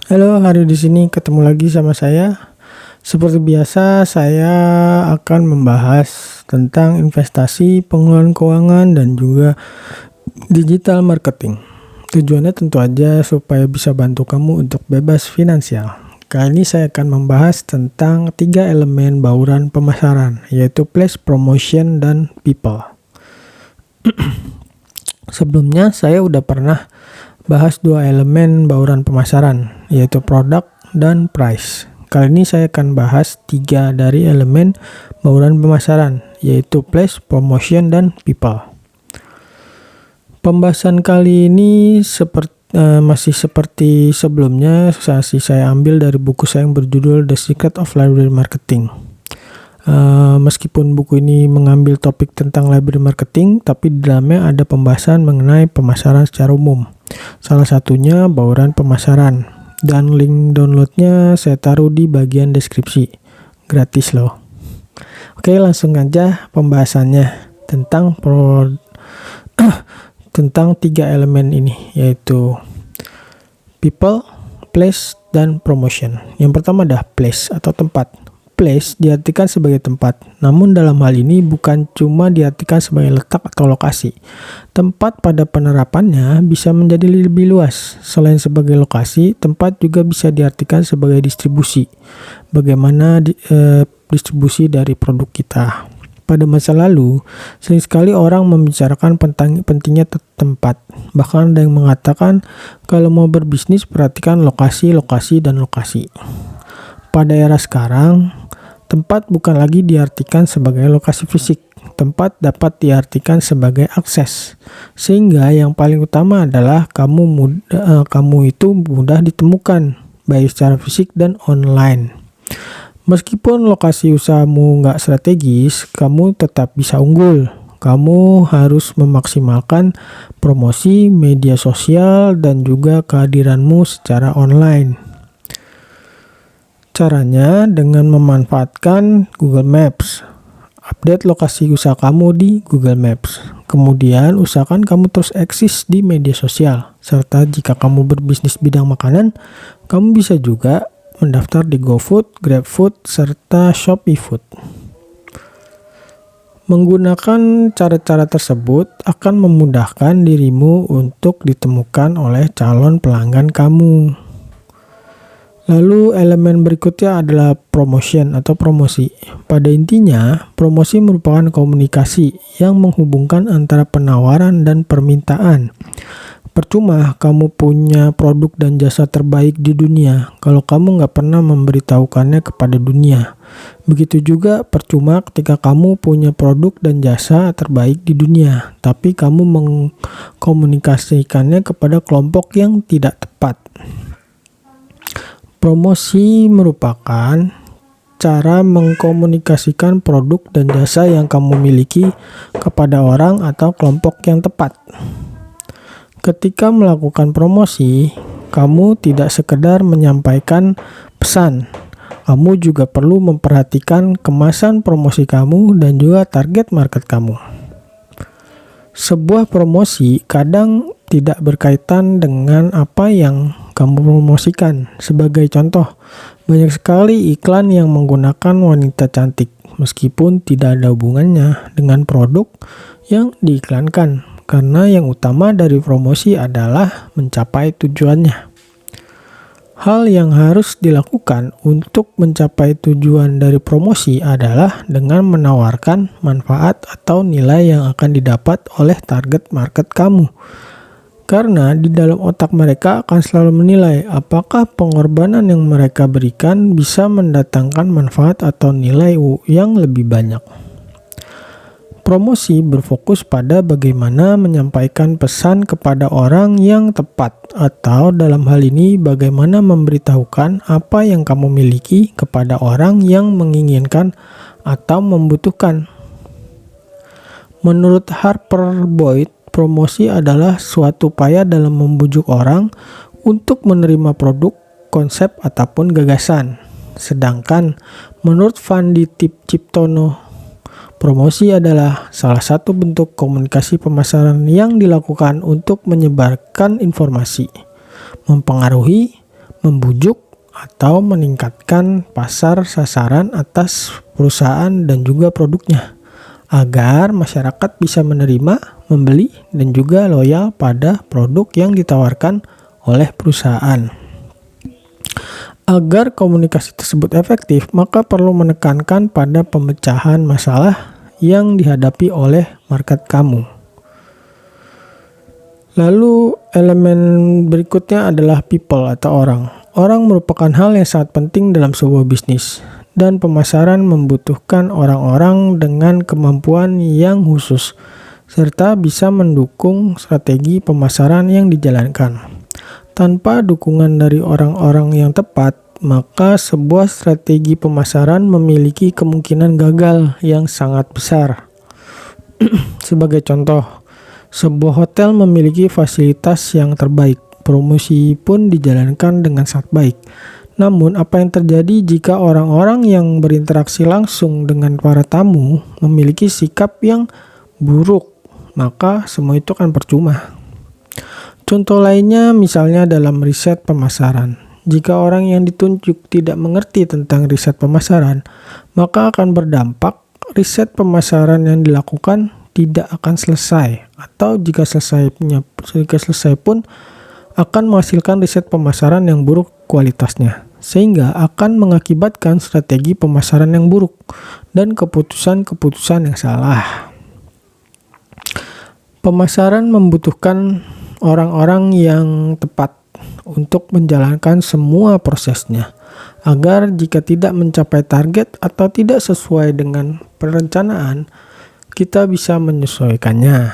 Halo, hari di sini ketemu lagi sama saya. Seperti biasa, saya akan membahas tentang investasi, pengelolaan keuangan, dan juga digital marketing. Tujuannya tentu aja supaya bisa bantu kamu untuk bebas finansial. Kali ini saya akan membahas tentang 3 elemen bauran pemasaran, yaitu place, promotion, dan people. Sebelumnya saya udah pernah bahas 2 elemen bauran pemasaran, yaitu produk dan price. Kali ini saya akan bahas 3 dari elemen bauran pemasaran, yaitu place, promotion, dan people. Pembahasan kali ini masih seperti sebelumnya, saya ambil dari buku saya yang berjudul The Secret of Library Marketing. Meskipun buku ini mengambil topik tentang library marketing, tapi di dalamnya ada pembahasan mengenai pemasaran secara umum. Salah satunya bauran pemasaran, dan link downloadnya saya taruh di bagian deskripsi. Gratis loh. Oke, langsung aja pembahasannya tentang tentang 3 elemen ini, yaitu people, place, dan promotion. Yang pertama adalah place atau tempat. Place diartikan sebagai tempat, namun dalam hal ini bukan cuma diartikan sebagai letak atau lokasi. Tempat pada penerapannya bisa menjadi lebih luas. Selain sebagai lokasi, tempat juga bisa diartikan sebagai distribusi. Bagaimana distribusi dari produk kita. Pada masa lalu, sering sekali orang membicarakan pentingnya tempat. Bahkan ada yang mengatakan kalau mau berbisnis perhatikan lokasi, dan lokasi. Pada era sekarang, tempat bukan lagi diartikan sebagai lokasi fisik. Tempat dapat diartikan sebagai akses. Sehingga yang paling utama adalah kamu itu mudah ditemukan, baik secara fisik dan online. Meskipun lokasi usahamu nggak strategis, kamu tetap bisa unggul. Kamu harus memaksimalkan promosi, media sosial, dan juga kehadiranmu secara online. Caranya dengan memanfaatkan Google Maps. Update lokasi usaha kamu di Google Maps. Kemudian usahakan kamu terus eksis di media sosial. Serta jika kamu berbisnis bidang makanan, kamu bisa juga mendaftar di GoFood, GrabFood, serta Shopee Food. Menggunakan cara-cara tersebut akan memudahkan dirimu untuk ditemukan oleh calon pelanggan kamu. Lalu elemen berikutnya adalah promotion atau promosi. Pada intinya, promosi merupakan komunikasi yang menghubungkan antara penawaran dan permintaan. Percuma kamu punya produk dan jasa terbaik di dunia kalau kamu nggak pernah memberitahukannya kepada dunia. Begitu juga percuma ketika kamu punya produk dan jasa terbaik di dunia, tapi kamu mengkomunikasikannya kepada kelompok yang tidak tepat. Promosi merupakan cara mengkomunikasikan produk dan jasa yang kamu miliki kepada orang atau kelompok yang tepat. Ketika melakukan promosi, kamu tidak sekedar menyampaikan pesan. Kamu juga perlu memperhatikan kemasan promosi kamu dan juga target market kamu. Sebuah promosi kadang tidak berkaitan dengan apa yang kamu promosikan. Sebagai contoh, banyak sekali iklan yang menggunakan wanita cantik, meskipun tidak ada hubungannya dengan produk yang diiklankan, karena yang utama dari promosi adalah mencapai tujuannya. Hal yang harus dilakukan untuk mencapai tujuan dari promosi adalah dengan menawarkan manfaat atau nilai yang akan didapat oleh target market kamu. Karena di dalam otak mereka akan selalu menilai apakah pengorbanan yang mereka berikan bisa mendatangkan manfaat atau nilai yang lebih banyak. Promosi berfokus pada bagaimana menyampaikan pesan kepada orang yang tepat, atau dalam hal ini bagaimana memberitahukan apa yang kamu miliki kepada orang yang menginginkan atau membutuhkan. Menurut Harper Boyd, promosi adalah suatu upaya dalam membujuk orang untuk menerima produk, konsep, ataupun gagasan. Sedangkan menurut Vandi Ciptono, promosi adalah salah satu bentuk komunikasi pemasaran yang dilakukan untuk menyebarkan informasi, mempengaruhi, membujuk atau meningkatkan pasar sasaran atas perusahaan dan juga produknya, agar masyarakat bisa menerima, membeli, dan juga loyal pada produk yang ditawarkan oleh perusahaan. Agar komunikasi tersebut efektif, maka perlu menekankan pada pemecahan masalah yang dihadapi oleh market kamu. Lalu elemen berikutnya adalah people atau orang. Orang merupakan hal yang sangat penting dalam sebuah bisnis, dan pemasaran membutuhkan orang-orang dengan kemampuan yang khusus, serta bisa mendukung strategi pemasaran yang dijalankan. Tanpa dukungan dari orang-orang yang tepat, maka sebuah strategi pemasaran memiliki kemungkinan gagal yang sangat besar. Sebagai contoh, sebuah hotel memiliki fasilitas yang terbaik, promosi pun dijalankan dengan sangat baik. Namun, apa yang terjadi jika orang-orang yang berinteraksi langsung dengan para tamu memiliki sikap yang buruk? Maka semua itu akan percuma. Contoh lainnya misalnya dalam riset pemasaran. Jika orang yang ditunjuk tidak mengerti tentang riset pemasaran, maka akan berdampak riset pemasaran yang dilakukan tidak akan selesai, atau jika selesai pun akan menghasilkan riset pemasaran yang buruk kualitasnya, sehingga akan mengakibatkan strategi pemasaran yang buruk dan keputusan-keputusan yang salah. Pemasaran membutuhkan orang-orang yang tepat untuk menjalankan semua prosesnya, agar jika tidak mencapai target atau tidak sesuai dengan perencanaan, kita bisa menyesuaikannya.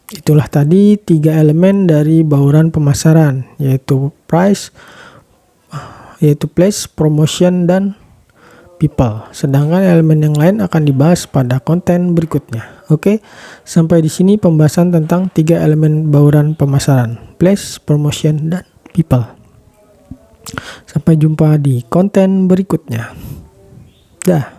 Itulah tadi 3 elemen dari bauran pemasaran, yaitu place, promotion, dan people. Sedangkan elemen yang lain akan dibahas pada konten berikutnya. Oke, sampai di sini pembahasan tentang 3 elemen bauran pemasaran, place, promotion, dan people. Sampai jumpa di konten berikutnya. Dah.